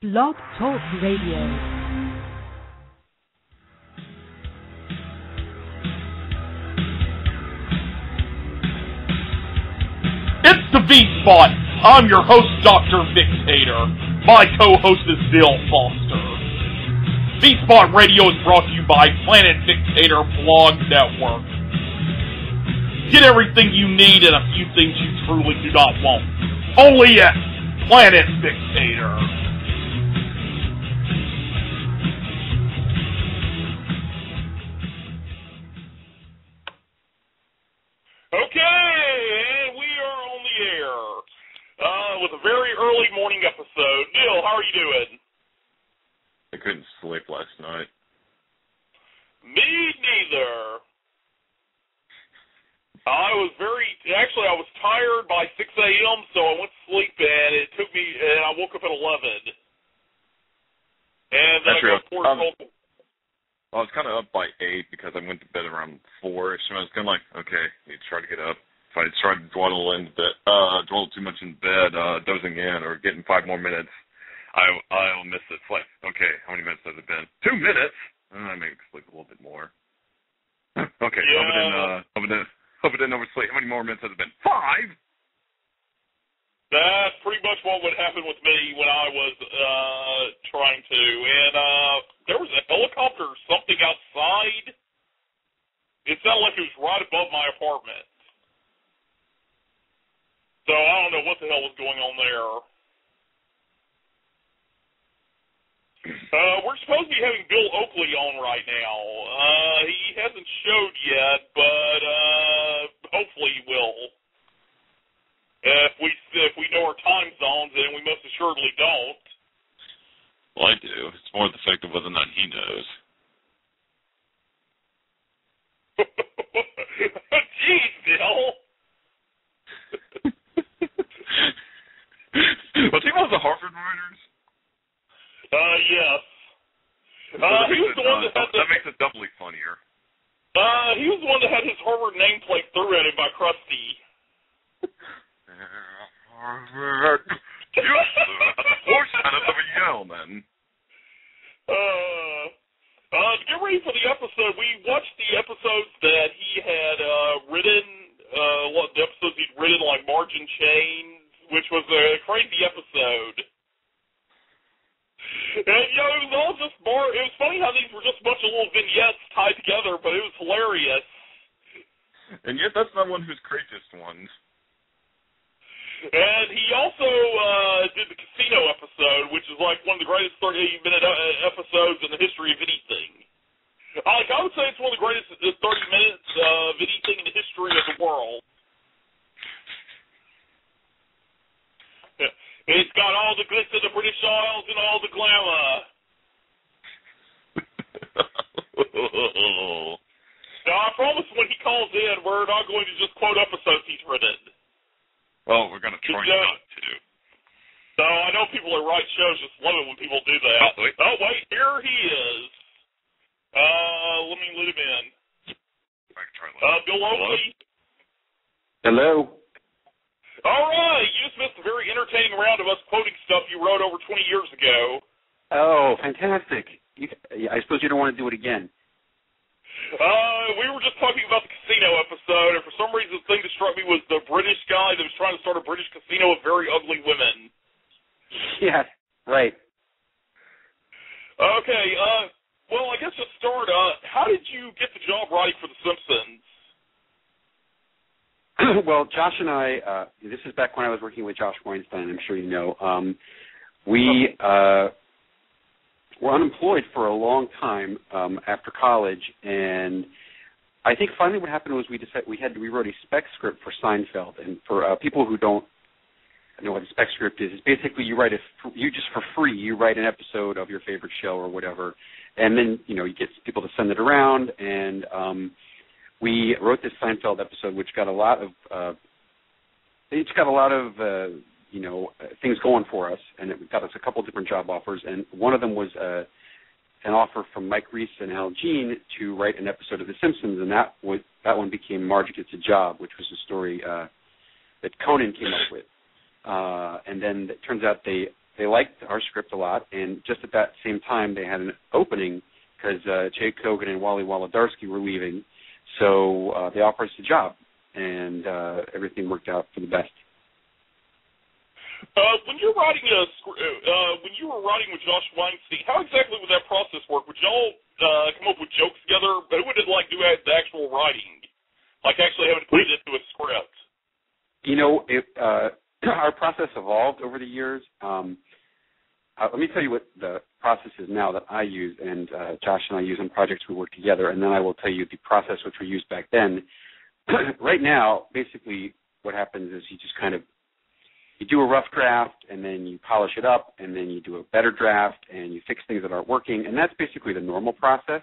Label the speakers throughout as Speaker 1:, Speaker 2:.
Speaker 1: Blog Talk Radio.
Speaker 2: It's the V-Spot. I'm your host, Dr. Dictator. My co-host is Bill Foster. V-Spot Radio is brought to you by Planet Dictator Blog Network. Get everything you need and a few things you truly do not want. Only at Planet Dictator. Okay, we are on the air with a very early morning episode. Neil, how are you doing?
Speaker 3: I couldn't sleep last night.
Speaker 2: Me neither. I was tired by 6 a.m., so I went to sleep, and I woke up at 11. And then I
Speaker 3: was kind of up by 8 because I went to bed around 4-ish, so I was kind of like, okay, need to try to get up. If I tried to dawdle too much in bed, dozing in, or getting 5 more minutes, I'll miss it. It's like, okay, how many minutes has it been? 2 minutes? Maybe sleep a little bit more. Okay,
Speaker 2: yeah.
Speaker 3: Hope it didn't oversleep. How many more minutes has it been? 5?
Speaker 2: That's pretty much what would happen with me when I was trying to. And there was a helicopter or something outside. It sounded like it was right above my apartment. So I don't know what the hell was going on there. We're supposed to be having Bill Oakley on right now. He hasn't showed yet, but hopefully he will. If we know our time zones, and we most assuredly don't.
Speaker 3: Well, I do. It's more the fact of whether or not he knows.
Speaker 2: Jeez, Bill.
Speaker 3: Was he one of the Harvard writers?
Speaker 2: Yes. He was the one
Speaker 3: that makes it doubly funnier.
Speaker 2: He was the one that had his Harvard nameplate threw at him by Krusty.
Speaker 3: Harvard. Horse kind of a yell, man.
Speaker 2: To get ready for the episode, we watched the episodes that he had written, the episodes he'd written, like Margin Chains, which was a crazy episode. And, it was all just it was funny how these were just a bunch of little vignettes tied together, but it was hilarious.
Speaker 3: And yet that's not one of his craziest ones.
Speaker 2: And he also did the casino episode, which is like one of the greatest 30-minute episodes in the history of anything. I would say it's one of the greatest 30 minutes of anything in the history of the world. It's got all the glitz of the British Isles and all the glamour. Now, I promise when he calls in, we're not going to just quote episodes he's written.
Speaker 3: Well, we're going to try not to.
Speaker 2: So I know people that write shows just love it when people do that. Oh, wait, here he is. Let me let him in.
Speaker 3: I can try
Speaker 2: Bill Oakley.
Speaker 4: Hello.
Speaker 2: All right, you just missed a very entertaining round of us quoting stuff you wrote over 20 years ago.
Speaker 4: Oh, fantastic. I suppose you don't want to do it again.
Speaker 2: We were just talking about the casino episode, and for some reason the thing that struck me was the British guy that was trying to start a British casino with very ugly women.
Speaker 4: Yeah, right.
Speaker 2: Okay, well, I guess to start, how did you get the job writing for The Simpsons?
Speaker 4: Well, Josh and I, this is back when I was working with Josh Weinstein, I'm sure you know. We were unemployed for a long time after college, and I think finally what happened was we wrote a spec script for Seinfeld. And for people who don't know what a spec script is, it's basically you just for free, you write an episode of your favorite show or whatever, and then, you get people to send it around, and we wrote this Seinfeld episode, which got a lot of things going for us, and it got us a couple different job offers, and one of them was an offer from Mike Reese and Al Jean to write an episode of The Simpsons, and that one became Marge Gets a Job, which was a story that Conan came up with. And then it turns out they they liked our script a lot, and just at that same time they had an opening because Jay Kogan and Wally Wolodarski were leaving, so they offered us a job, and everything worked out for the best.
Speaker 2: When you're writing when you were writing with Josh Weinstein, how exactly would that process work? Would y'all come up with jokes together? But who would it like do the actual writing, like actually having to put it into a script?
Speaker 4: You know, our process evolved over the years. Let me tell you what the process is now that I use, and Josh and I use on projects we work together, and then I will tell you the process which we used back then. Right now, basically, what happens is you just kind of you do a rough draft, and then you polish it up, and then you do a better draft, and you fix things that aren't working, and that's basically the normal process.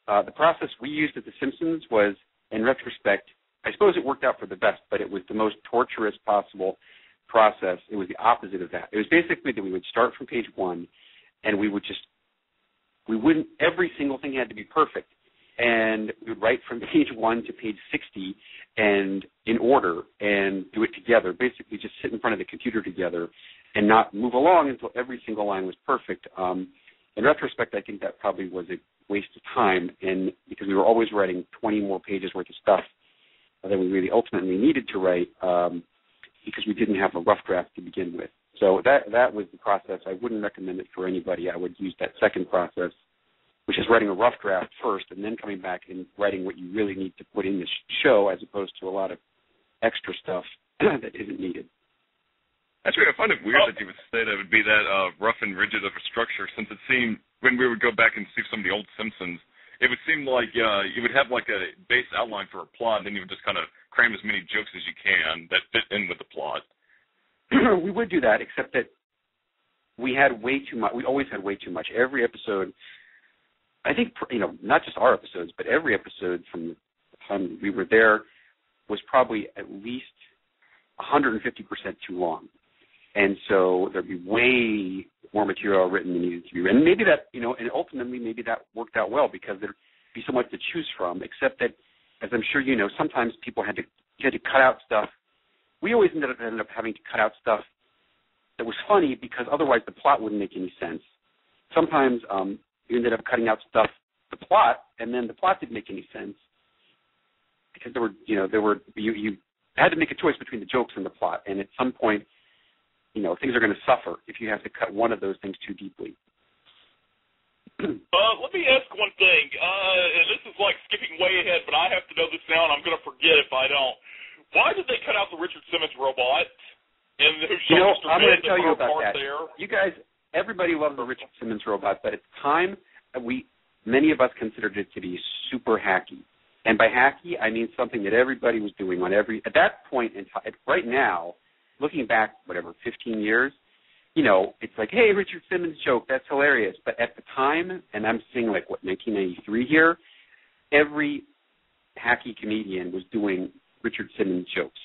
Speaker 4: The process we used at The Simpsons was, in retrospect, I suppose it worked out for the best, but it was the most torturous possible process. It was the opposite of that. It was basically that we would start from page 1, and we wouldn't, every single thing had to be perfect. And we would write from page 1 to page 60 and in order and do it together, basically just sit in front of the computer together and not move along until every single line was perfect. In retrospect, I think that probably was a waste of time, and because we were always writing 20 more pages worth of stuff than we really ultimately needed to write because we didn't have a rough draft to begin with. So that was the process. I wouldn't recommend it for anybody. I would use that second process, which is writing a rough draft first and then coming back and writing what you really need to put in the show as opposed to a lot of extra stuff that isn't needed.
Speaker 3: That's weird. I find it weird that you would say that it would be that rough and rigid of a structure, since it seemed, when we would go back and see some of the old Simpsons, it would seem like you would have like a base outline for a plot, and then you would just kind of cram as many jokes as you can that fit in with the plot.
Speaker 4: We would do that, except that we had way too much. We always had way too much. Every episode, I think, not just our episodes, but every episode from the time we were there was probably at least 150% too long. And so there'd be way more material written than needed to be written. Maybe that, and ultimately maybe that worked out well because there'd be so much to choose from, except that, as I'm sure you know, sometimes people had to cut out stuff. We always ended up having to cut out stuff that was funny because otherwise the plot wouldn't make any sense. Sometimes you ended up cutting out stuff, the plot, and then the plot didn't make any sense because you had to make a choice between the jokes and the plot, and at some point, things are going to suffer if you have to cut one of those things too deeply.
Speaker 2: Let me ask one thing, and this is like skipping way ahead, but I have to know this now, and I'm going to forget if I don't. Why did they cut out the Richard Simmons robot? And who
Speaker 4: I'm going to tell you about that.
Speaker 2: There?
Speaker 4: You guys, everybody loved the Richard Simmons robot, but at the time, many of us considered it to be super hacky. And by hacky, I mean something that everybody was doing at that point in time. Right now, looking back, 15 years, it's like, hey, Richard Simmons joke, that's hilarious. But at the time, and I'm seeing 1993 here, every hacky comedian was doing Richard Simmons jokes.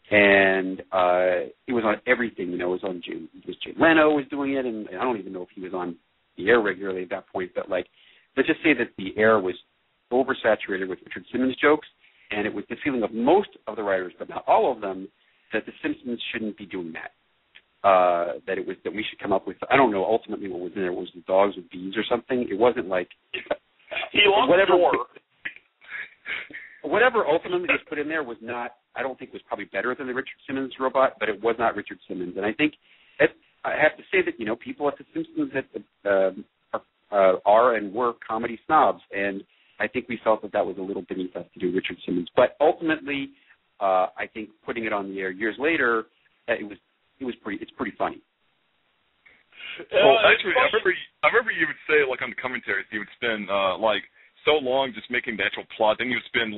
Speaker 4: And it was on everything, it was on Jay Leno was doing it, and I don't even know if he was on the air regularly at that point, but let's just say that the air was oversaturated with Richard Simmons jokes, and it was the feeling of most of the writers, but not all of them, that the Simpsons shouldn't be doing that. That we should come up with, I don't know, ultimately what was in there was the dogs with bees or something. It wasn't like
Speaker 2: he lost the door.
Speaker 4: Whatever ultimately was put in there was not, I don't think was probably better than the Richard Simmons robot, but it was not Richard Simmons. And I think I have to say that people at the Simpsons are and were comedy snobs, and I think we felt that was a little beneath us to do Richard Simmons. But ultimately, I think putting it on the air years later, it's pretty funny.
Speaker 3: Well, actually, I remember you would say on the commentaries you would spend so long just making the actual plot, then you would spend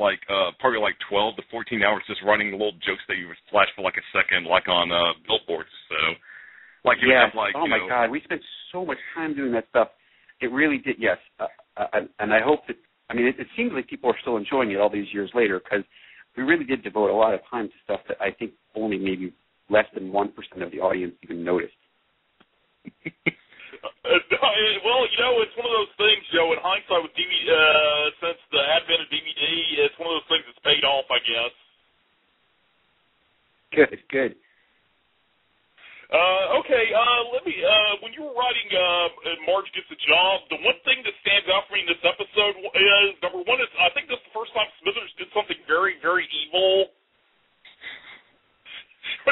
Speaker 3: probably 12 to 14 hours just writing the little jokes that you would flash for a second, on billboards. So, you would have
Speaker 4: oh my God, we spent so much time doing that stuff. It really did, yes. And I hope that, it seems like people are still enjoying it all these years later because we really did devote a lot of time to stuff that I think only maybe less than 1% of the audience even noticed.
Speaker 2: Well, it's one of those things, Joe, in hindsight with DVD, since the advent of DVD, it's one of those things that's paid off, I guess.
Speaker 4: Good.
Speaker 2: Okay, let me, when you were writing Marge Gets a Job, the one thing that stands out for me in this episode is, number one, is I think this is the first time Smithers did something very, very evil.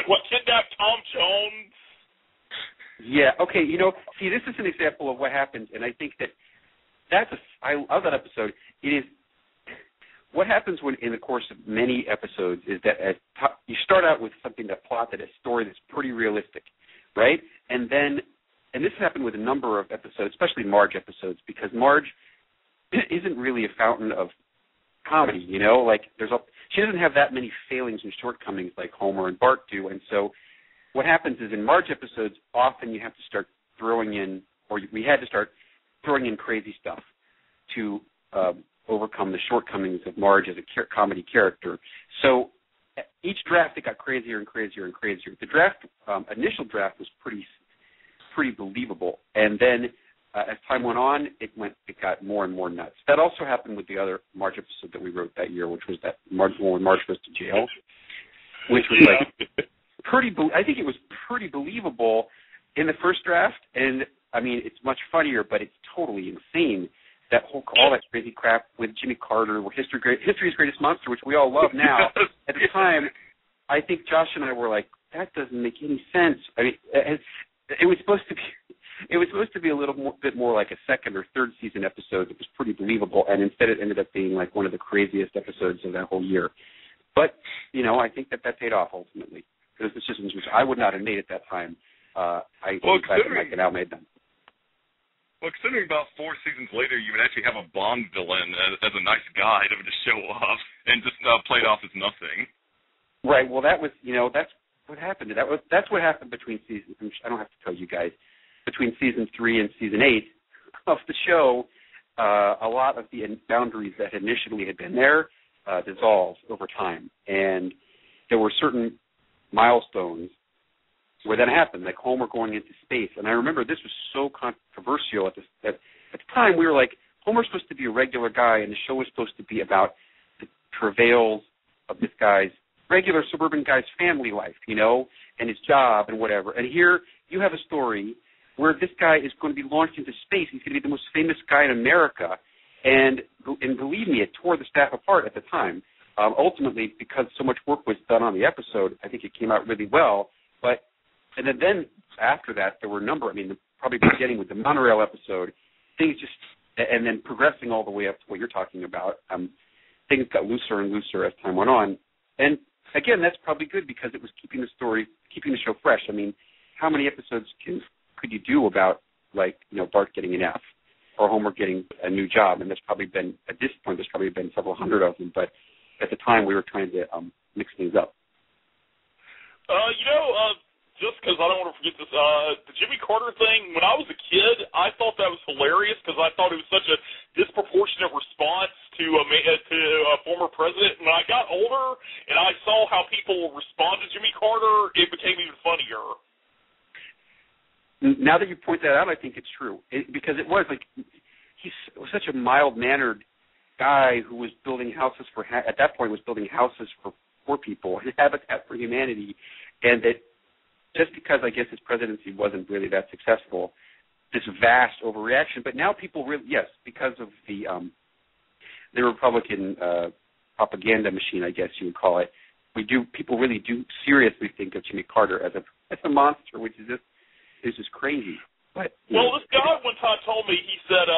Speaker 2: What, kidnapped Tom Jones?
Speaker 4: Yeah, okay, see, this is an example of what happens, and I think I love that episode. It is, what happens when, in the course of many episodes, is that you start out with something, a plot, that a story that's pretty realistic, right? And this happened with a number of episodes, especially Marge episodes, because Marge isn't really a fountain of comedy, like she doesn't have that many failings and shortcomings like Homer and Bart do, and so what happens is in Marge episodes, often you have to start throwing in, or we had to start throwing in crazy stuff to overcome the shortcomings of Marge as a comedy character. So each draft, it got crazier and crazier and crazier. The initial draft was pretty believable, and then as time went on, it got more and more nuts. That also happened with the other Marge episode that we wrote that year, which was that one when Marge goes to jail, which was like I think it was pretty believable in the first draft, and I mean it's much funnier, but it's totally insane. All that crazy crap with Jimmy Carter, History's Greatest Monster, which we all love now. At the time, I think Josh and I were like, that doesn't make any sense. I mean, it was supposed to be a little bit more like a second or third season episode that was pretty believable, and instead it ended up being like one of the craziest episodes of that whole year. But I think that paid off ultimately, because the decisions which I would not have made at that time, I'm glad that Mike and Al made them.
Speaker 3: Well, considering about 4 seasons later, you would actually have a Bond villain as a nice guy that would just show off and just play it off as nothing.
Speaker 4: Right. Well, that was, that's what happened. That's what happened between seasons. I don't have to tell you guys. Between season 3 and season 8 of the show, a lot of the boundaries that initially had been there dissolved over time, and there were certain milestones where that happened, like Homer going into space. And I remember this was so controversial at the time. We were like, Homer's supposed to be a regular guy, and the show was supposed to be about the travails of this regular suburban guy's family life, and his job and whatever. And here you have a story where this guy is going to be launched into space. He's going to be the most famous guy in America. And believe me, it tore the staff apart at the time. Ultimately, because so much work was done on the episode, I think it came out really well. And then after that, there were a number, probably beginning with the monorail episode, things just, and then progressing all the way up to what you're talking about, things got looser and looser as time went on. And again, that's probably good because it was keeping the show fresh. How many episodes could you do about, Bart getting an F or Homer getting a new job? And at this point, there's probably been several hundred of them, but at the time we were trying to mix things up.
Speaker 2: Just because I don't want to forget this, the Jimmy Carter thing, when I was a kid, I thought that was hilarious because I thought it was such a disproportionate response to a former president. When I got older and I saw how people respond to Jimmy Carter, it became even funnier.
Speaker 4: Now that you point that out, I think it's true. Because it was he's such a mild-mannered guy who was building houses at that point, was building houses for poor people, Habitat for Humanity, and that just because I guess his presidency wasn't really that successful, this vast overreaction. But now people really, yes, because of the Republican propaganda machine, I guess you would call it, people really do seriously think of Jimmy Carter as a monster, which is just crazy. But
Speaker 2: this guy one time told me, he said,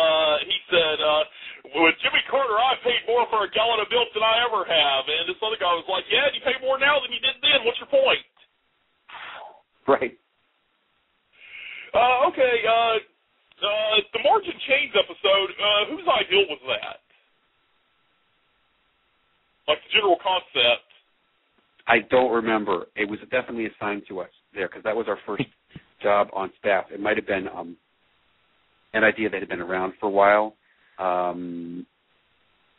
Speaker 2: with Jimmy Carter, I paid more for a gallon of milk than I ever have. And this other guy was like, yeah, you pay more now than you did then. What's your point?
Speaker 4: Right.
Speaker 2: Okay. The Marge and Chains episode, whose ideal was that? Like the general concept.
Speaker 4: I don't remember. It was definitely assigned to us there because that was our first job on staff. It might have been an idea that had been around for a while, and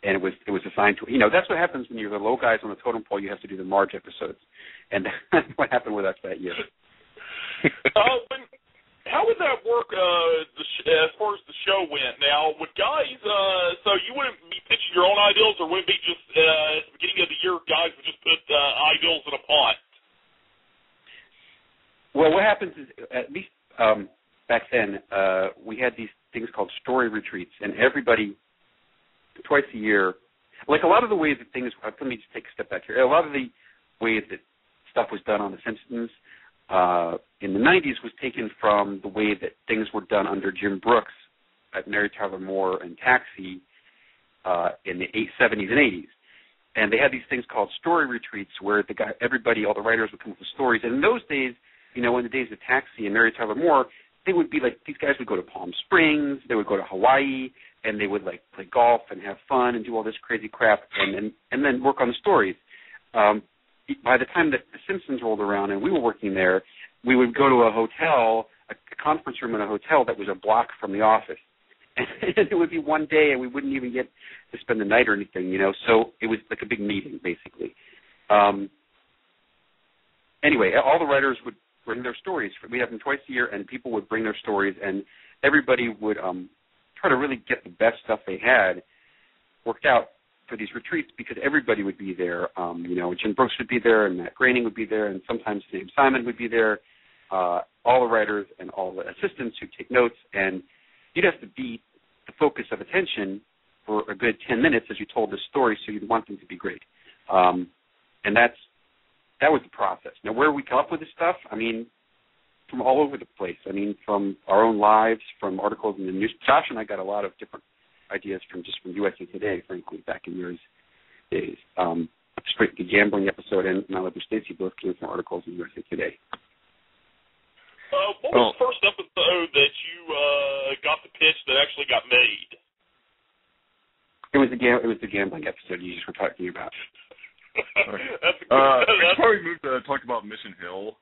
Speaker 4: it was assigned to. That's what happens when you're the low guys on the totem pole. You have to do the Marge episodes, and that's what happened with us that year.
Speaker 2: How would that work as far as the show went? Now, would guys, so you wouldn't be pitching your own ideals, or would it be just at the beginning of the year, guys would just put ideals in a pot?
Speaker 4: Well, what happens is, at least back then, we had these things called story retreats, and everybody, twice a year, like a lot of the ways that things, let me just take a step back here. A lot of the ways that stuff was done on The Simpsons in the 90s was taken from the way that things were done under Jim Brooks at Mary Tyler Moore and Taxi in the 70s and 80s. And they had these things called story retreats where all the writers would come up with stories. And in those days, in the days of Taxi and Mary Tyler Moore, they would be like, these guys would go to Palm Springs, they would go to Hawaii, and they would like play golf and have fun and do all this crazy crap and then work on the stories. By the time that The Simpsons rolled around and we were working there, we would go to a hotel, a conference room in a hotel that was a block from the office. And it would be one day and we wouldn't even get to spend the night or anything, So it was like a big meeting, basically. Anyway, all the writers would bring their stories. We'd have them twice a year, and people would bring their stories, and everybody would try to really get the best stuff they had worked out for these retreats because everybody would be there. Jim Brooks would be there, and Matt Groening would be there, and sometimes James Simon would be there, all the writers and all the assistants who take notes, and you'd have to be the focus of attention for a good 10 minutes as you told the story, so you'd want them to be great. And that was the process. Now, where we come up with this stuff, from all over the place. From our own lives, from articles in the news. Josh and I got a lot of different ideas from USA Today, frankly, back in those days. The gambling episode and Malibu Stacy both came from articles in USA Today.
Speaker 2: What was the first episode that you got the pitch that actually got made?
Speaker 4: It was the gambling episode you just were talking about.
Speaker 2: That's
Speaker 3: we probably moved to talk about Mission Hill,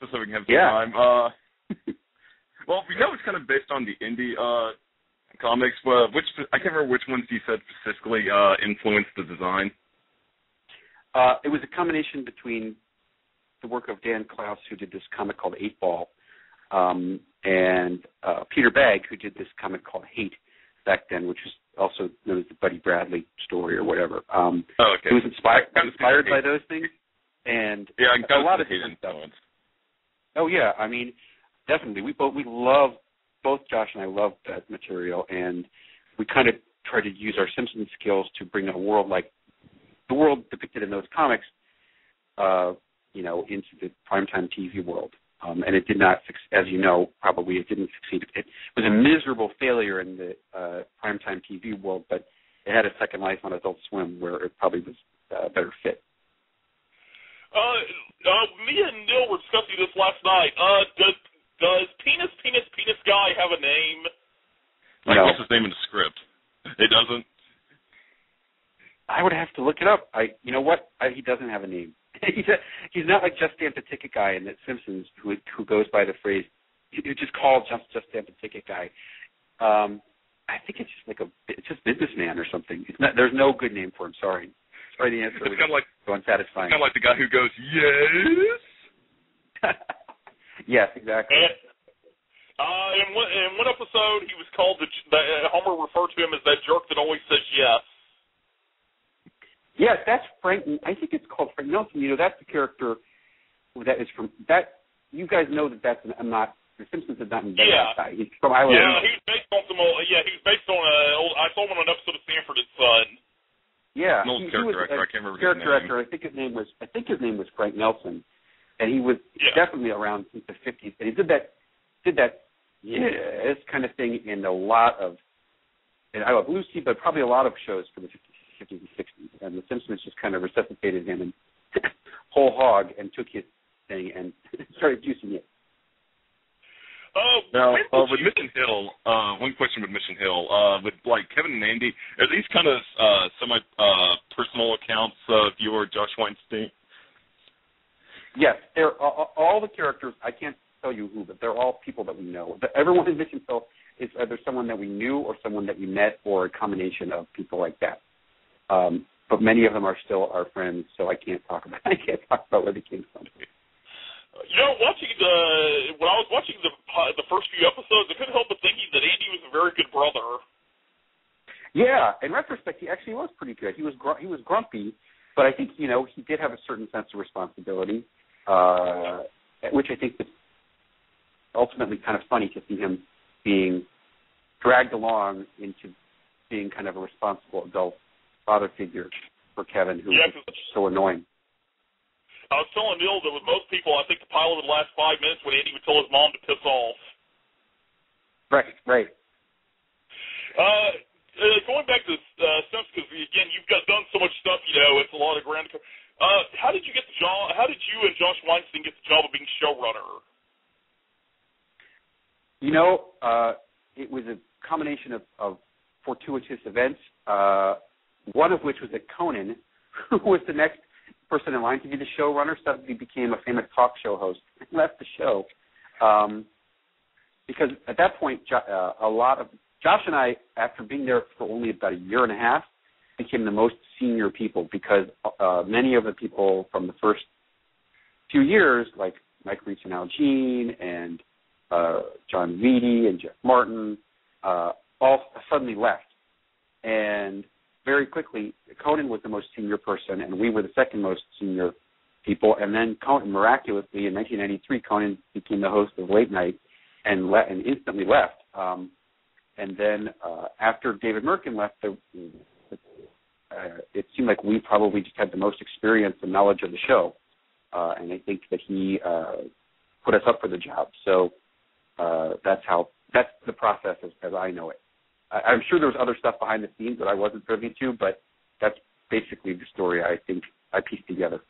Speaker 3: just so we can have some time. Well, we know it's kind of based on the indie comics, but I can't remember which ones you said specifically influenced the design.
Speaker 4: It was a combination between the work of Dan Klaus, who did this comic called 8-Ball, and Peter Bagg, who did this comic called Hate back then, which was also known as the Buddy Bradley story or whatever.
Speaker 3: Okay.
Speaker 4: It was inspired by those things, and a lot of
Speaker 3: hate influence.
Speaker 4: Oh yeah, definitely. Both Josh and I love that material, and we kind of try to use our Simpsons skills to bring a world like the world depicted in those comics, into the primetime TV world. And it did not, as you know, probably it didn't succeed. It was a miserable failure in the primetime TV world, but it had a second life on Adult Swim where it probably was a better fit.
Speaker 2: Me and Neil were discussing this last night. Does Penis Guy have a name?
Speaker 4: No.
Speaker 3: What's his name in the script? It doesn't?
Speaker 4: I would have to look it up. You know what? He doesn't have a name. He's not like Just Stamp the Ticket Guy in The Simpsons, who goes by the phrase, you just call Just Stamp the Ticket Guy. I think it's just businessman or something. There's no good name for him. Sorry, the answer
Speaker 3: it's kind of like
Speaker 4: so unsatisfying.
Speaker 3: Kind of like the guy who goes, yes.
Speaker 4: Yes, exactly.
Speaker 2: In one episode, he was called Homer referred to him as that jerk that always says yes.
Speaker 4: Yes, that's Frank. I think it's called Frank Nelson. That's the character that is from that. You guys know that's not. The Simpsons did not invent that guy. He's from Iowa.
Speaker 2: Yeah, he was based on some old. Yeah, he was based on I saw him on an episode of Sanford and Son.
Speaker 3: Yeah, an old character actor. I can't remember his name.
Speaker 4: Character actor. I think his name was Frank Nelson, and he was definitely around since the 50s. And he did that yes kind of thing in a lot of. And I love Lucy, but probably a lot of shows from the 50s and 60s. And The Simpsons just kind of resuscitated him and whole hog and took his thing and started juicing it.
Speaker 3: Now, with Mission Hill, one question with Mission Hill, with like Kevin and Andy, are these kind of semi-personal accounts of your Josh Weinstein?
Speaker 4: Yes, they're all the characters. I can't tell you who, but they're all people that we know. Everyone in Mission Hill is either someone that we knew or someone that we met or a combination of people like that. But many of them are still our friends, so I can't talk about where they came from.
Speaker 2: When I was watching the first few episodes, I couldn't help but thinking that Andy was a very good brother.
Speaker 4: Yeah, in retrospect, he actually was pretty good. He was grumpy, but I think he did have a certain sense of responsibility, which I think ultimately kind of funny to see him being dragged along into being kind of a responsible adult father figure for Kevin, who was so annoying.
Speaker 2: I was telling Neil that with most people, I think the pilot would last 5 minutes when Andy would tell his mom to piss off.
Speaker 4: Right.
Speaker 2: Going back to Simpsons, because again, you've done so much stuff. It's a lot of ground. How did you get the job? How did you and Josh Weinstein get the job of being showrunner?
Speaker 4: It was a combination of fortuitous events. One of which was that Conan, who was the next person in line to be the showrunner, suddenly became a famous talk show host and left the show. Because at that point, Josh and I, after being there for only about a year and a half, became the most senior people because many of the people from the first few years, like Mike Reitz and Al Jean and John Vitti and Jeff Martin, all suddenly left. And very quickly, Conan was the most senior person, and we were the second most senior people. And then Conan, miraculously, in 1993, Conan became the host of Late Night and instantly left. And then after David Merkin left, it seemed like we probably just had the most experience and knowledge of the show. And I think that he put us up for the job. So that's the process as I know it. I'm sure there was other stuff behind the scenes that I wasn't privy to, but that's basically the story I think I pieced together.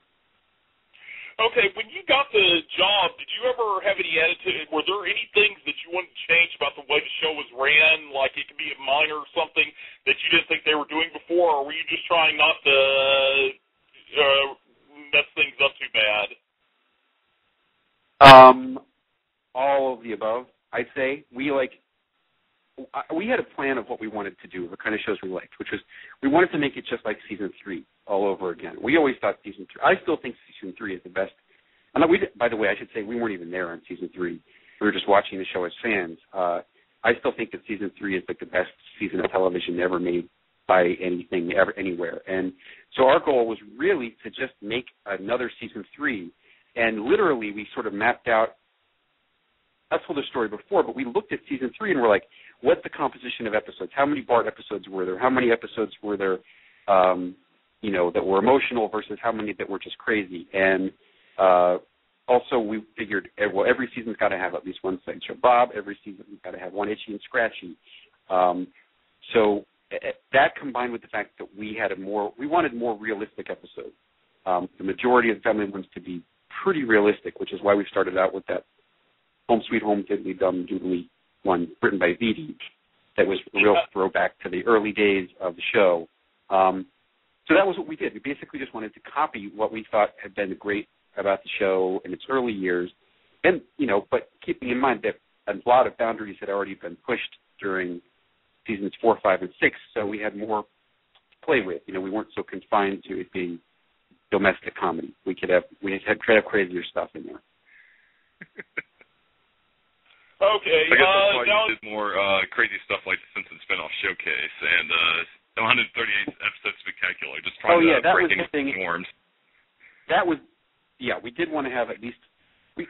Speaker 2: Okay, when you got the job, did you ever have any attitude? Were there any things that you wanted to change about the way the show was ran? Like it could be a minor or something that you didn't think they were doing before, or were you just trying not to mess things up too bad?
Speaker 4: All of the above, I'd say. We had a plan of what we wanted to do, the kind of shows we liked, which was we wanted to make it just like Season 3 all over again. We always thought Season 3. I still think Season 3 is the best. And by the way, I should say we weren't even there on Season 3. We were just watching the show as fans. I still think that Season 3 is like the best season of television ever made by anything, ever, anywhere. And so our goal was really to just make another Season 3. And literally we sort of mapped out, I've told the story before, but we looked at Season 3 and we're like, what's the composition of episodes? How many Bart episodes were there? How many episodes were there, that were emotional versus how many that were just crazy? And also we figured, well, every season's got to have at least one Sideshow Bob. Every season's got to have one Itchy and Scratchy. So that combined with the fact that we wanted more realistic episodes. The majority of the family ones to be pretty realistic, which is why we started out with that Home Sweet Home Diddly Dum Doodly one written by Vitti that was a real throwback to the early days of the show. So that was what we did. We basically just wanted to copy what we thought had been great about the show in its early years, and but keeping in mind that a lot of boundaries had already been pushed during seasons 4, 5, and 6, so we had more to play with. We weren't so confined to it being domestic comedy. We could have crazier stuff in there.
Speaker 2: Okay.
Speaker 3: I guess that's why you did more crazy stuff like the Simpsons spinoff Showcase and 138th episode Spectacular. Just trying to break any norms. That was,
Speaker 4: we did want to have at least,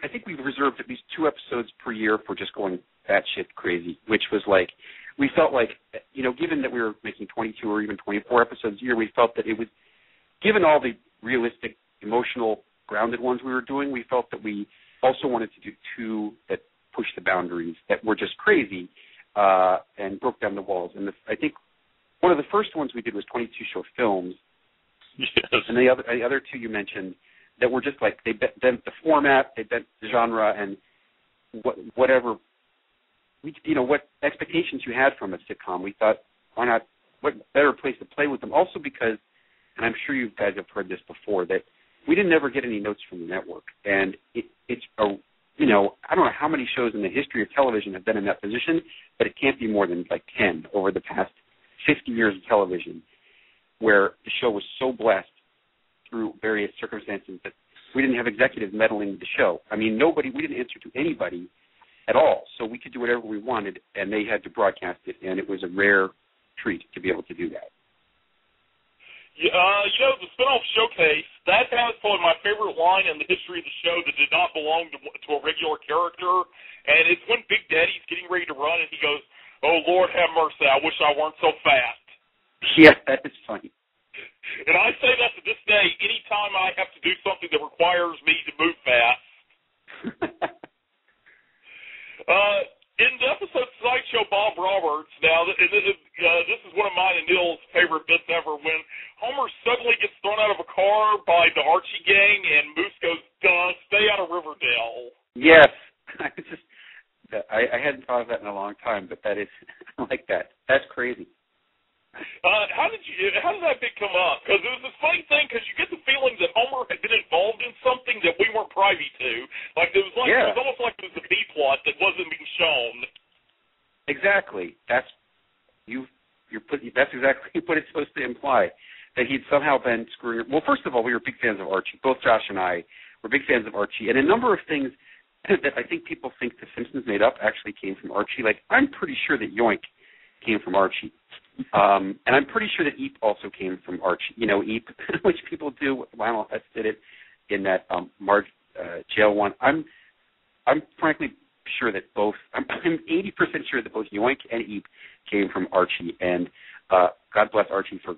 Speaker 4: I think we've reserved at least 2 episodes per year for just going batshit crazy, which was like, we felt like, given that we were making 22 or even 24 episodes a year, we felt that it was, given all the realistic, emotional, grounded ones we were doing, we felt that we also wanted to do 2 that push the boundaries, that were just crazy and broke down the walls. And I think one of the first ones we did was 22 short films.
Speaker 2: Yes.
Speaker 4: And the other 2 you mentioned that were just like, they bent the format, they bent the genre, and whatever, what expectations you had from a sitcom. We thought, why not, what better place to play with them? Also because, and I'm sure you guys have heard this before, that we didn't ever get any notes from the network. And it's a I don't know how many shows in the history of television have been in that position, but it can't be more than like 10 over the past 50 years of television, where the show was so blessed through various circumstances that we didn't have executives meddling with the show. I mean, we didn't answer to anybody at all, so we could do whatever we wanted, and they had to broadcast it, and it was a rare treat to be able to do that.
Speaker 2: The spinoff Showcase, that has probably my favorite line in the history of the show that did not belong to a regular character, and it's when Big Daddy's getting ready to run, and he goes, "Oh, Lord have mercy, I wish I weren't so fast."
Speaker 4: Yeah, that is funny.
Speaker 2: And I say that to this day, anytime I have to do something that requires me to move fast. In the episode Sideshow Bob Roberts, now, this is one of mine and Neil's favorite bits ever, when Homer suddenly gets thrown out of a car by the Archie gang, and Moose goes, "Duh, stay out of Riverdale."
Speaker 4: Yes. I hadn't thought of that in a long time, but that is, I like that. That's crazy.
Speaker 2: How did that bit come up? Because it was this funny thing, because you get the feeling that Homer had been involved in something that we weren't privy to. It was almost like it was a B-plot that wasn't being shown.
Speaker 4: Exactly. That's exactly what it's supposed to imply, that he'd somehow been screwing. Well, first of all, we were big fans of Archie. Both Josh and I were big fans of Archie, and a number of things that I think people think the Simpsons made up actually came from Archie. I'm pretty sure that Yoink came from Archie. And I'm pretty sure that Eep also came from Archie. Eep, which people do. Lionel Hutz did it in that Marge jail one. I'm frankly sure that both. I'm 80% sure that both Yoink and Eep came from Archie. And God bless Archie for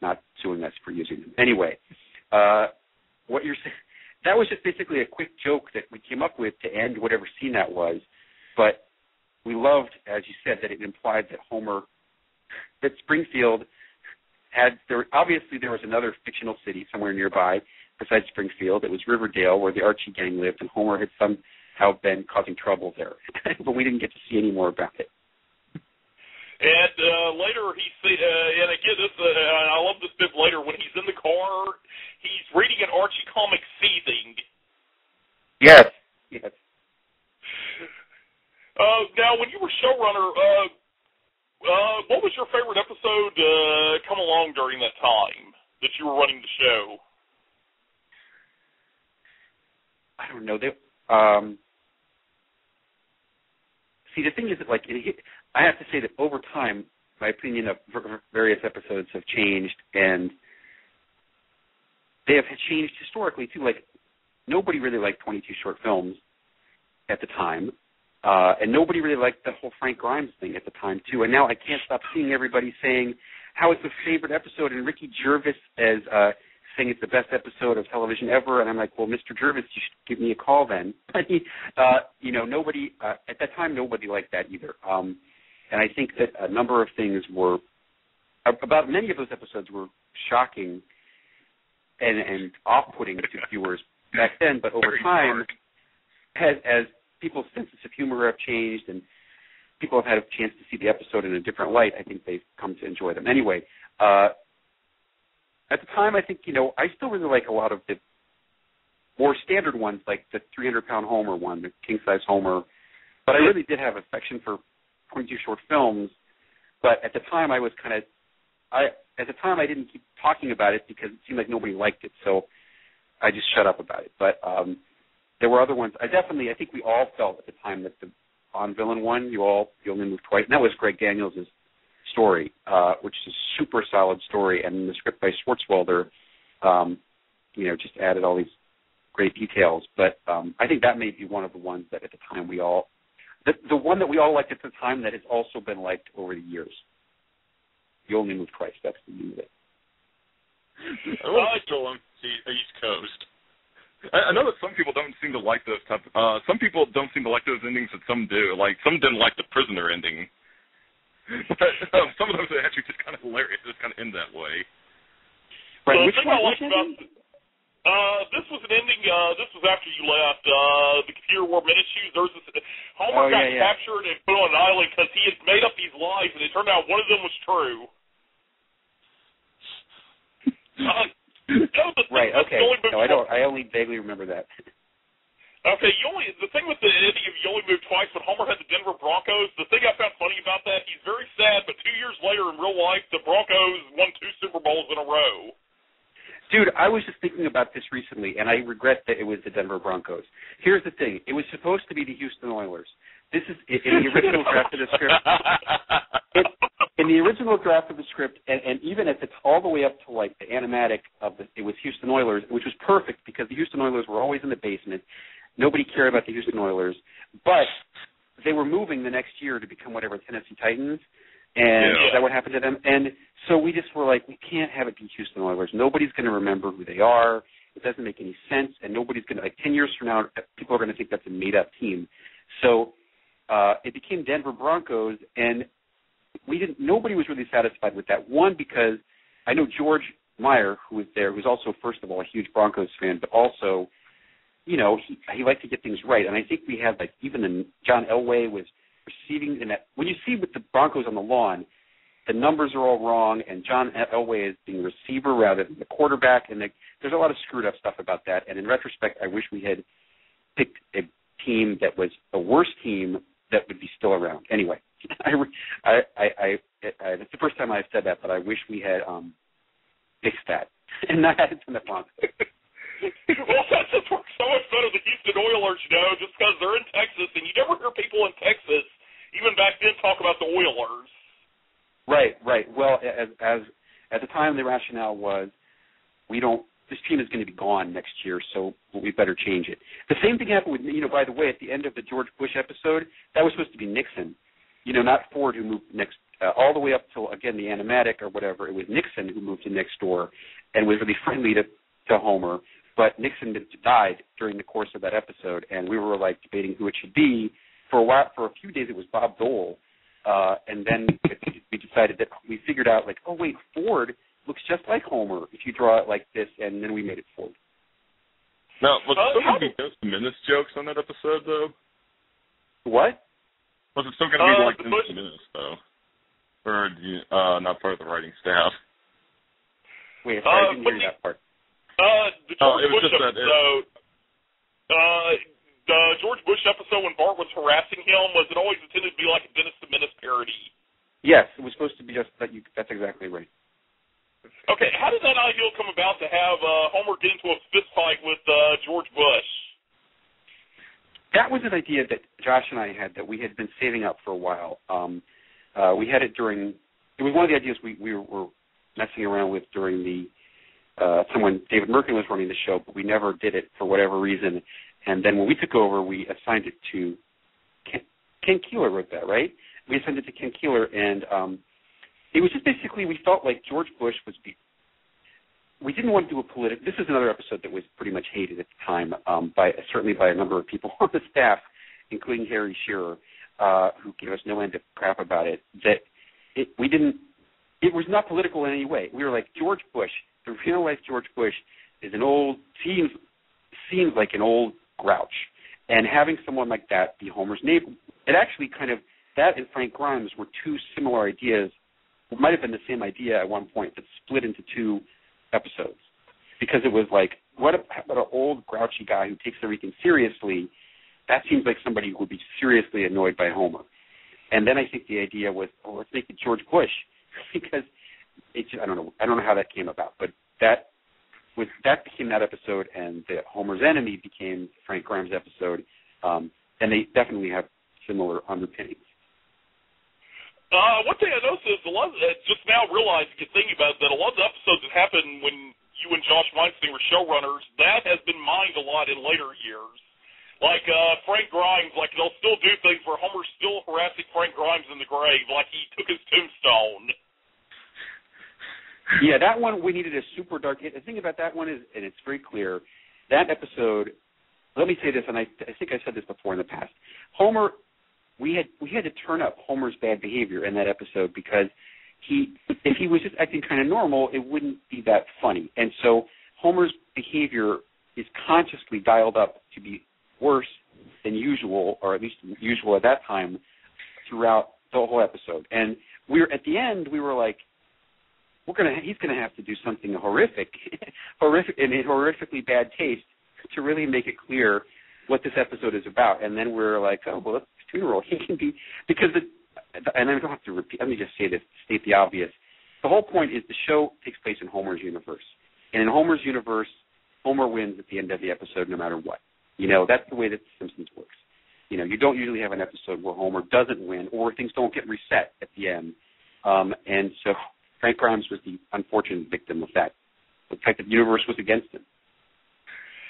Speaker 4: not suing us for using them. Anyway, what you're saying, that was just basically a quick joke that we came up with to end whatever scene that was. But we loved, as you said, that it implied that that Springfield obviously there was another fictional city somewhere nearby besides Springfield. It was Riverdale, where the Archie gang lived, and Homer had somehow been causing trouble there. But we didn't get to see any more about it.
Speaker 2: And later and again, I love this bit later, when he's in the car, he's reading an Archie comic seething.
Speaker 4: Yes.
Speaker 2: Now, when you were showrunner, what was your favorite episode come along during that time that you were running the show?
Speaker 4: I don't know. See, the thing is that, I have to say that over time, my opinion of various episodes have changed, and they have changed historically, too. Nobody really liked 22 short films at the time. And nobody really liked the whole Frank Grimes thing at the time, too. And now I can't stop seeing everybody saying how it's the favorite episode, and Ricky Gervais as saying it's the best episode of television ever. And I'm like, well, Mr. Gervais, you should give me a call then. But, nobody, at that time, nobody liked that either. And I think that a number of things about many of those episodes were shocking and off-putting to viewers back then. But over time, as people's senses of humor have changed and people have had a chance to see the episode in a different light, I think they've come to enjoy them. Anyway, at the time, I think, I still really like a lot of the more standard ones, like the 300-pound Homer one, the king-size Homer. But I really did have affection for 22 short films. But at the time, I didn't keep talking about it because it seemed like nobody liked it. So I just shut up about it. But there were other ones. I think we all felt at the time that the Bond villain one, You Only Move Twice, and that was Greg Daniels' story, which is a super solid story, and the script by Swartzwelder, just added all these great details. But I think that may be one of the ones that at the time the one that we all liked at the time that has also been liked over the years. You Only Move Twice, that's the name of it.
Speaker 3: I like East Coast. I know that some people don't seem to like those some people don't seem to like those endings, but some do. Some didn't like the prisoner ending. But some of those are actually just kind of hilarious. Just kind of end that way.
Speaker 4: Right.
Speaker 2: So
Speaker 4: Which one was it?
Speaker 2: This was an ending. This was after you left. The computer wore minute shoes. Homer got captured and put on an island because he had made up these lies, and it turned out one of them was true.
Speaker 4: Right. Okay. No, I only vaguely remember that.
Speaker 2: Okay. The thing with the ending of You Only Move Twice, when Homer had the Denver Broncos, the thing I found funny about that, he's very sad, but 2 years later in real life, the Broncos won 2 Super Bowls in a row.
Speaker 4: Dude, I was just thinking about this recently, and I regret that it was the Denver Broncos. Here's the thing. It was supposed to be the Houston Oilers. This is in the original draft of the script. In the original draft of the script, and even at all the way up to like the animatic it was Houston Oilers, which was perfect because the Houston Oilers were always in the basement. Nobody cared about the Houston Oilers, but they were moving the next year to become whatever, Tennessee Titans, and is that what happened to them? And so we just were like, we can't have it be Houston Oilers. Nobody's going to remember who they are. It doesn't make any sense, and nobody's going to, like 10 years from now, people are going to think that's a made-up team. So it became Denver Broncos, and nobody was really satisfied with that. One, because I know George Meyer, who was there, who's also, first of all, a huge Broncos fan, but also, he liked to get things right. And I think we had, like, even John Elway was receiving, and when you see with the Broncos on the lawn, the numbers are all wrong, and John Elway is being receiver rather than the quarterback, and there's a lot of screwed up stuff about that. And in retrospect, I wish we had picked a team that was a worse team that would be still around. Anyway, it's the first time I've said that, but I wish we had fixed that and not had it in the Broncos.
Speaker 2: Well, that just works so much better the Houston Oilers, just because they're in Texas, and you never hear people in Texas, even back then, talk about the Oilers. Right. Well, as at the time, the rationale was, this team is going to be gone next year, so we better change it. The same thing happened with, by the way, at the end of the George Bush episode, that was supposed to be Nixon, not Ford who moved next, all the way up till, again, the animatic or whatever. It was Nixon who moved to next door and was really friendly to Homer, but Nixon died during the course of that episode, and we were, like, debating who it should be. For a few days, it was Bob Dole, and then we decided that we figured out, like, oh, wait, Ford looks just like Homer if you draw it like this, and then we made it Ford.
Speaker 3: Now, was there still going to be Dennis the Menace jokes on that episode, though?
Speaker 4: What?
Speaker 3: Was it still going to be like Dennis the Menace, though? Or not part of the writing staff?
Speaker 4: Wait, I didn't hear that part.
Speaker 2: The George Bush episode, the George Bush episode when Bart was harassing him, was it always intended to be like a Dennis the Menace parody?
Speaker 4: Yes, it was supposed to be just that. That's exactly right.
Speaker 2: Okay, how did that idea come about to have Homer get into a fist fight with George Bush?
Speaker 4: That was an idea that Josh and I had that we had been saving up for a while. We had it it was one of the ideas we were messing around with during the time when David Merkin was running the show, but we never did it for whatever reason. And then when we took over, we assigned it to Ken Keeler wrote that, right? We assigned it to Ken Keeler, and it was just basically we felt like George Bush we didn't want to do a political. This is another episode that was pretty much hated at the time, certainly by a number of people on the staff, including Harry Shearer, who gave us no end of crap about it. That it was not political in any way. We were like, George Bush, the real life George Bush, is seems like an old grouch, and having someone like that be Homer's neighbor, it actually kind of, that and Frank Grimes were two similar ideas. It might have been the same idea at one point, but split into two episodes, because it was like, what about an old grouchy guy who takes everything seriously? That seems like somebody who would be seriously annoyed by Homer. And then I think the idea was, let's make it George Bush, because I don't know how that came about, but that became that episode, and the Homer's Enemy became Frank Grimes' episode, and they definitely have similar underpinnings.
Speaker 2: One thing I noticed is just now realizing, thinking about it, that a lot of the episodes that happened when you and Josh Weinstein were showrunners, that has been mined a lot in later years. Like Frank Grimes, like they'll still do things where Homer's still harassing Frank Grimes in the grave, like he took his tombstone.
Speaker 4: Yeah, that one, we needed a super dark. The thing about that one is, and it's very clear, that episode, let me say this, and I think I said this before in the past, Homer, we had to turn up Homer's bad behavior in that episode, because if he was just acting kind of normal, it wouldn't be that funny. And so Homer's behavior is consciously dialed up to be worse than usual, or at least usual at that time, throughout the whole episode. And at the end, we were like, he's going to have to do something horrific and in horrifically bad taste to really make it clear what this episode is about. And then we're like, oh, well, that's his funeral. He can be, because and I don't have to repeat, let me just say this, state the obvious. The whole point is the show takes place in Homer's universe. And in Homer's universe, Homer wins at the end of the episode no matter what. That's the way that The Simpsons works. You don't usually have an episode where Homer doesn't win or things don't get reset at the end. And so Frank Grimes was the unfortunate victim of that. The fact that the universe was against him.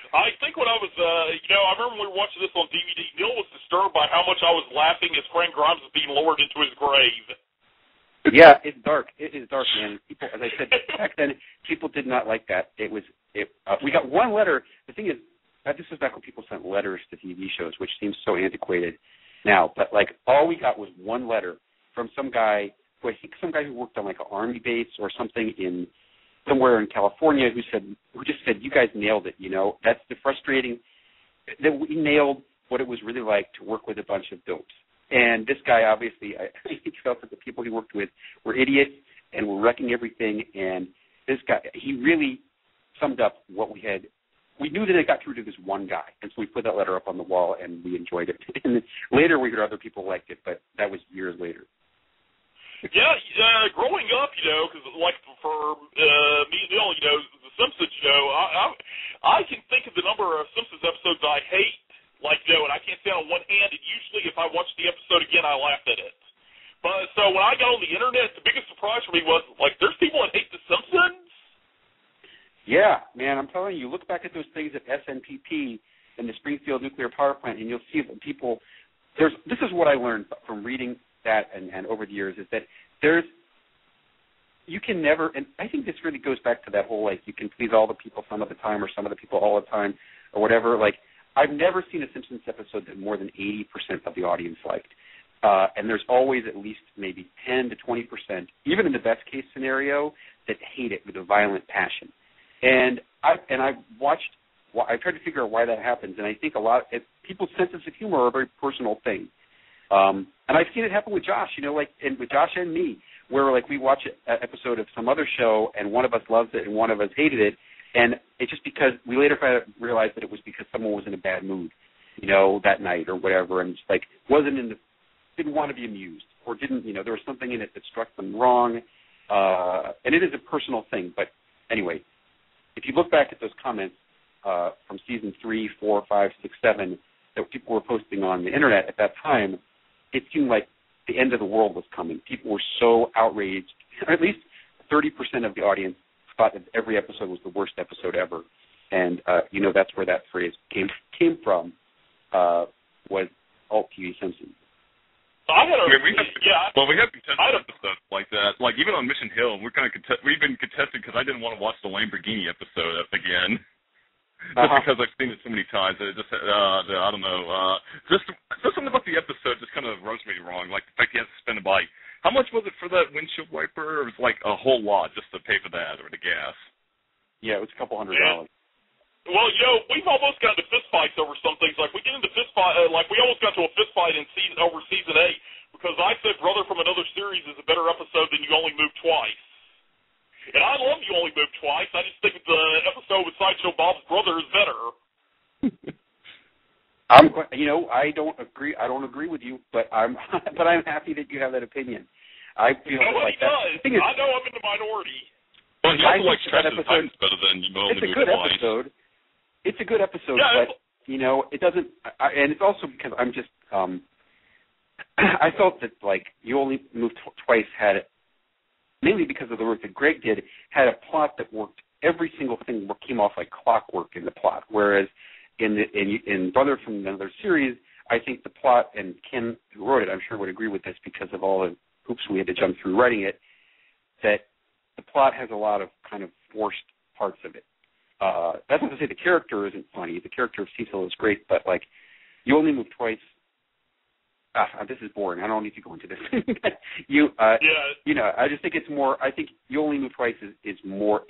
Speaker 2: I think when I was, I remember when we were watching this on DVD, Neil was disturbed by how much I was laughing as Frank Grimes was being lowered into his grave.
Speaker 4: Yeah, it's dark. It is dark, man. People, as I said back then, people did not like that. We got one letter. The thing is, this was back when people sent letters to TV shows, which seems so antiquated now. But like, all we got was one letter from some guy who worked on like an army base or something somewhere in California, who just said, "You guys nailed it." That's the frustrating that we nailed what it was really like to work with a bunch of dopes. And this guy, obviously, I think felt that the people he worked with were idiots and were wrecking everything. And this guy, he really summed up what we had. We knew that it got through to this one guy, and so we put that letter up on the wall, and we enjoyed it. And later we heard other people liked it, but that was years later.
Speaker 2: Yeah, growing up, because like for me and Neil, the Simpsons, I can think of the number of Simpsons episodes I hate, and I can't say on one hand, and usually if I watch the episode again, I laugh at it. But so when I got on the internet, the biggest surprise for me was, there's people that hate the Simpsons?
Speaker 4: Yeah, man, I'm telling you, look back at those things at SNPP and the Springfield Nuclear Power Plant, and you'll see that people, this is what I learned from reading that and over the years, is that you can never, and I think this really goes back to that whole, you can please all the people some of the time or some of the people all the time or whatever. I've never seen a Simpsons episode that more than 80% of the audience liked. And there's always at least maybe 10 to 20%, even in the best case scenario, that hate it with a violent passion. And I've tried to figure out why that happens, and I think people's senses of humor are a very personal thing. And I've seen it happen with Josh, and with Josh and me, where we watch an episode of some other show and one of us loves it and one of us hated it, and it's just because we later realized that it was because someone was in a bad mood, that night or whatever, and just didn't want to be amused or didn't, there was something in it that struck them wrong, and it is a personal thing. But anyway, if you look back at those comments from season 3, 4, 5, 6, 7 that people were posting on the internet at that time, it seemed like the end of the world was coming. People were so outraged. At least 30% of the audience thought that every episode was the worst episode ever. And, that's where that phrase came from, was alt TV Simpsons.
Speaker 3: We have contested episodes like that. Even on Mission Hill, we've been contested because I didn't want to watch the Lamborghini episode again. Just because I've seen it so many times, that it just, I don't know, just something about the episode just kind of rubs me wrong. The fact he has to spend how much was it for that windshield wiper? It was a whole lot just to pay for that or the gas. Yeah,
Speaker 4: it was a couple $100.
Speaker 2: Yeah. Well, we've almost got into fist fights over some things. We get into fist fight, we almost got to a fist fight over season 8 because I said Brother from Another Series is a better episode than You Only Move Twice. And I love You Only Move Twice. I just think the episode with Sideshow Bob's brother is better.
Speaker 4: I don't agree. I don't agree with you, but I'm happy that you have that opinion. I feel
Speaker 2: Nobody
Speaker 4: like that.
Speaker 2: does. I know I'm in the minority.
Speaker 3: Well, he also likes Travis Times better than You Only Move Twice.
Speaker 4: Episode. It's a good episode,
Speaker 2: yeah,
Speaker 4: but it doesn't. And it's also because I'm just. I felt that You Only Move Twice had. Mainly because of the work that Greg did, had a plot that worked. Every single thing came off like clockwork in the plot. Whereas in Brother from Another Series, I think the plot, and Ken, who wrote it, I'm sure would agree with this because of all the hoops we had to jump through writing it, that the plot has a lot of kind of forced parts of it. That's not to say the character isn't funny. The character of Cecil is great, but You Only Move Twice. This is boring. I don't need to go into this. I just think it's more. I think You Only Move Twice is a more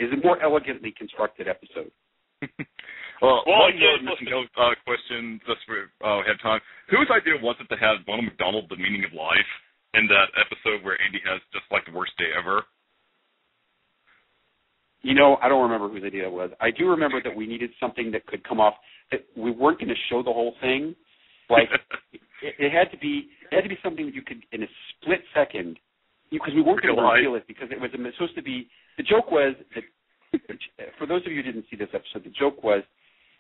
Speaker 4: elegantly constructed episode.
Speaker 3: One more question, just for we have time. Whose idea was it to have Ronald McDonald, the meaning of life, in that episode where Andy has just the worst day ever?
Speaker 4: I don't remember whose idea it was. I do remember that we needed something that could come off. That we weren't going to show the whole thing. It had to be something that you could, in a split second, because we weren't going to reveal it because it was supposed to be. The joke was that, for those of you who didn't see this episode, the joke was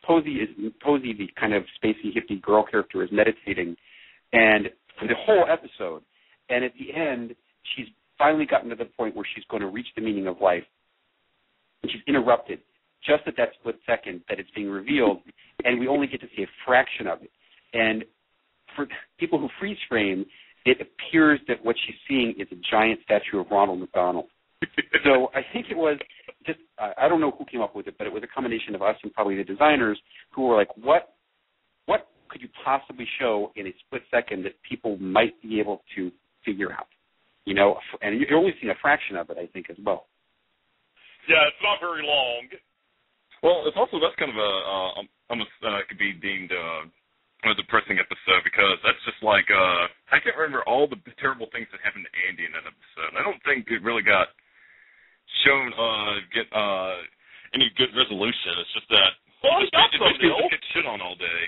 Speaker 4: Posey, the kind of spacey hippie girl character, is meditating, and for the whole episode, and at the end, she's finally gotten to the point where she's going to reach the meaning of life, and she's interrupted just at that split second that it's being revealed, and we only get to see a fraction of it. And for people who freeze frame, it appears that what she's seeing is a giant statue of Ronald McDonald. So I think it was just, I don't know who came up with it, but it was a combination of us and probably the designers who were like, what could you possibly show in a split second that people might be able to figure out? You know, and you're only seeing a fraction of it, I think, as well.
Speaker 2: Yeah, it's not very long.
Speaker 3: Well, it's also, that's kind of almost could be deemed a depressing episode, because that's just like, I can't remember all the terrible things that happened to Andy in that episode. I don't think it really got shown get any good resolution. It's just that it gets shit on all day.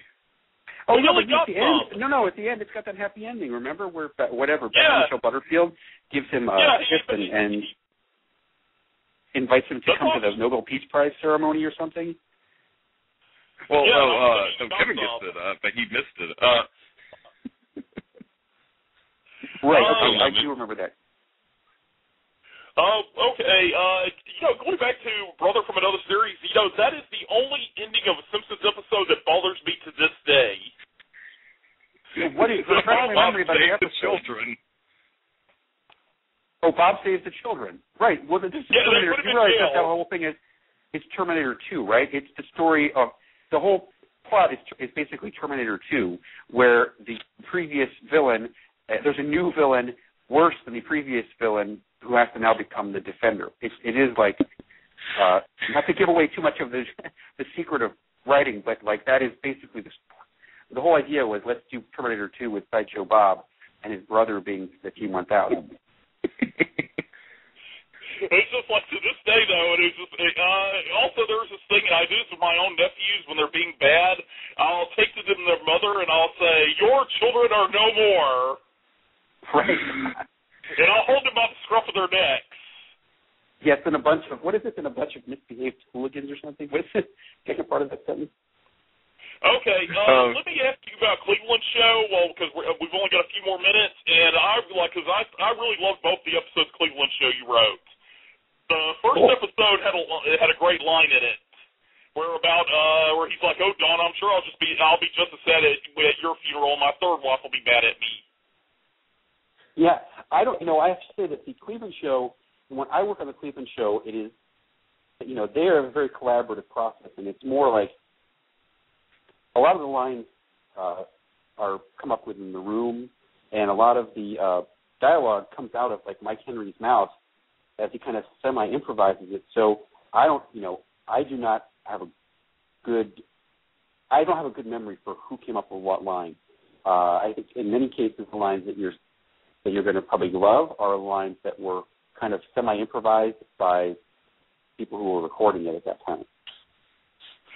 Speaker 4: Oh, no, but at the end, at the end it's got that happy ending. Remember where Michelle Butterfield gives him a kiss and invites him to come to the Nobel Peace Prize ceremony or something?
Speaker 3: Well, Kevin gets it, but he missed it.
Speaker 4: Right, okay, I do remember that.
Speaker 2: Okay, going back to Brother from Another Series, that is the only ending of a Simpsons episode that bothers me to this day.
Speaker 4: What is the memory about the episode?
Speaker 3: Children.
Speaker 4: Oh, Bob saves the children. Right. Well, this is Terminator. You realize that the whole thing is Terminator 2, right? It's the story of the whole plot is basically Terminator 2, where the previous villain, there's a new villain worse than the previous villain who has to now become the defender. It is like, not to give away too much of the secret of writing, but like that is basically the whole idea was, let's do Terminator 2 with Sideshow Bob and his brother being the T-1000.
Speaker 2: It's just like, to this day, though, it is just, also there's this thing, and I do this with my own nephews when they're being bad. I'll take them to their mother, and I'll say, your children are no more.
Speaker 4: Right.
Speaker 2: And I'll hold them by the scruff of their necks.
Speaker 4: Yes, and a bunch of misbehaved hooligans or something? What is it? Second part of that sentence?
Speaker 2: Okay, let me ask you about Cleveland show. Well, because we've only got a few more minutes, and I really loved both the episodes of Cleveland show you wrote. The first episode had a great line in it, where he's like, "Oh, Don, I'm sure I'll be just as sad at your funeral, and my third wife will be mad at me."
Speaker 4: Yeah, I have to say that the Cleveland show, when I work on the Cleveland show, it is, they are a very collaborative process, and it's more like a lot of the lines are come up with in the room, and a lot of the dialogue comes out of like Mike Henry's mouth as he kind of semi-improvises it. So I don't have a good memory for who came up with what line. I think in many cases the lines that you're going to probably love are lines that were kind of semi-improvised by people who were recording it at that time.